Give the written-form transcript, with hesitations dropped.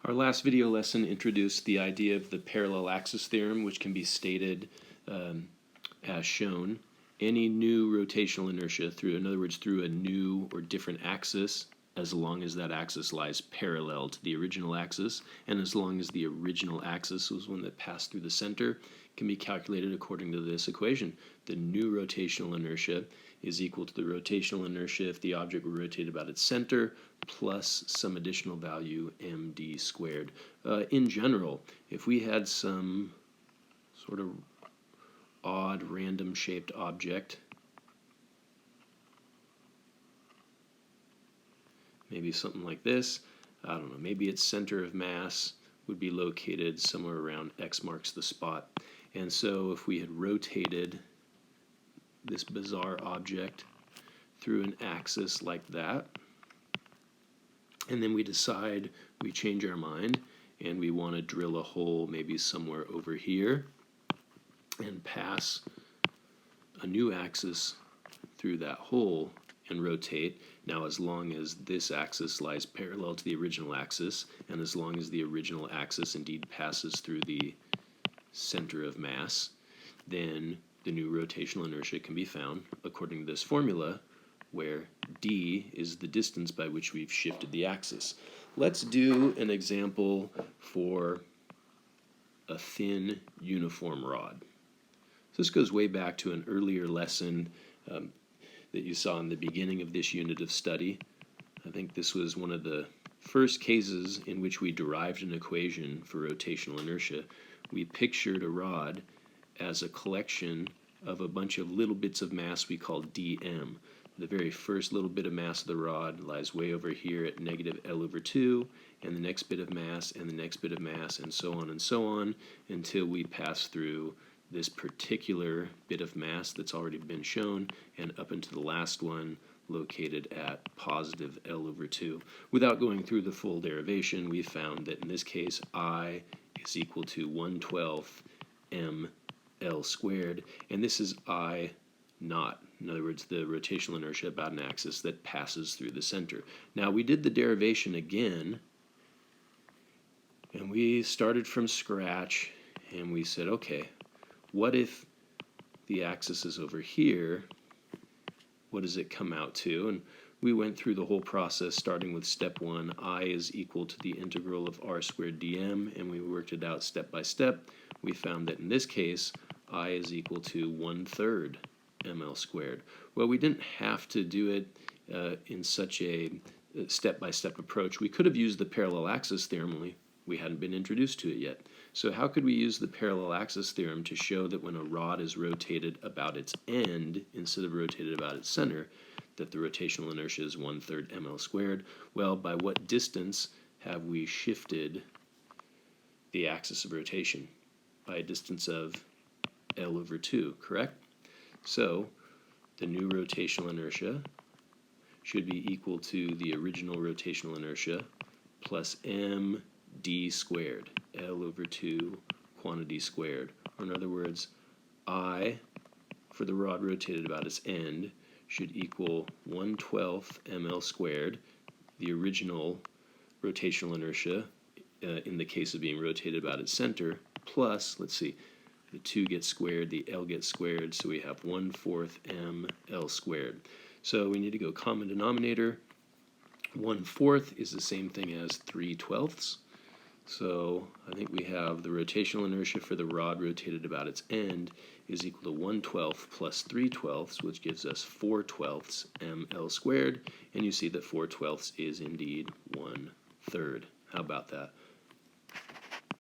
Our last video lesson introduced the idea of the parallel axis theorem, which can be stated as shown. Any new rotational inertia in other words, through a new or different axis, as long as that axis lies parallel to the original axis, and as long as the original axis was one that passed through the center, can be calculated according to this equation. The new rotational inertia is equal to the rotational inertia if the object were rotated about its center plus some additional value md squared. In general, if we had some sort of odd random shaped object, maybe something like this, I don't know, maybe its center of mass would be located somewhere around X marks the spot. And so if we had rotated this bizarre object through an axis like that, and then we decide, we change our mind, and we want to drill a hole maybe somewhere over here and pass a new axis through that hole and rotate. Now, as long as this axis lies parallel to the original axis, and as long as the original axis indeed passes through the center of mass, then the new rotational inertia can be found according to this formula, where d is the distance by which we've shifted the axis. Let's do an example for a thin uniform rod. So this goes way back to an earlier lesson that you saw in the beginning of this unit of study. I think this was one of the first cases in which we derived an equation for rotational inertia. We pictured a rod as a collection of a bunch of little bits of mass we call dm. The very first little bit of mass of the rod lies way over here at negative L/2, and the next bit of mass, and the next bit of mass, and so on, until we pass through this particular bit of mass that's already been shown, and up into the last one located at positive L/2. Without going through the full derivation, we found that in this case I is equal to 1/12 mL squared, and this is I naught. In other words, the rotational inertia about an axis that passes through the center. Now, we did the derivation again, and we started from scratch, and we said, okay, what if the axis is over here? What does it come out to? And we went through the whole process, starting with step 1, I is equal to the integral of r squared dm, and we worked it out step by step. We found that in this case, I is equal to 1/3 mL squared. Well, we didn't have to do it in such a step-by-step approach. We could have used the parallel axis theorem, only we hadn't been introduced to it yet. So how could we use the parallel axis theorem to show that when a rod is rotated about its end instead of rotated about its center, that the rotational inertia is 1/3 mL squared? Well, by what distance have we shifted the axis of rotation? By a distance of L/2, correct? So the new rotational inertia should be equal to the original rotational inertia plus md squared, L/2 quantity squared. Or in other words, I, for the rod rotated about its end, should equal 1/12 mL squared, the original rotational inertia in the case of being rotated about its center, plus, let's see, the 2 gets squared, the L gets squared, so we have 1/4 mL squared. So we need to go common denominator. 1/4 is the same thing as 3/12. So I think we have the rotational inertia for the rod rotated about its end is equal to 1/12 plus 3/12, which gives us 4/12 mL squared. And you see that 4/12 is indeed 1/3. How about that?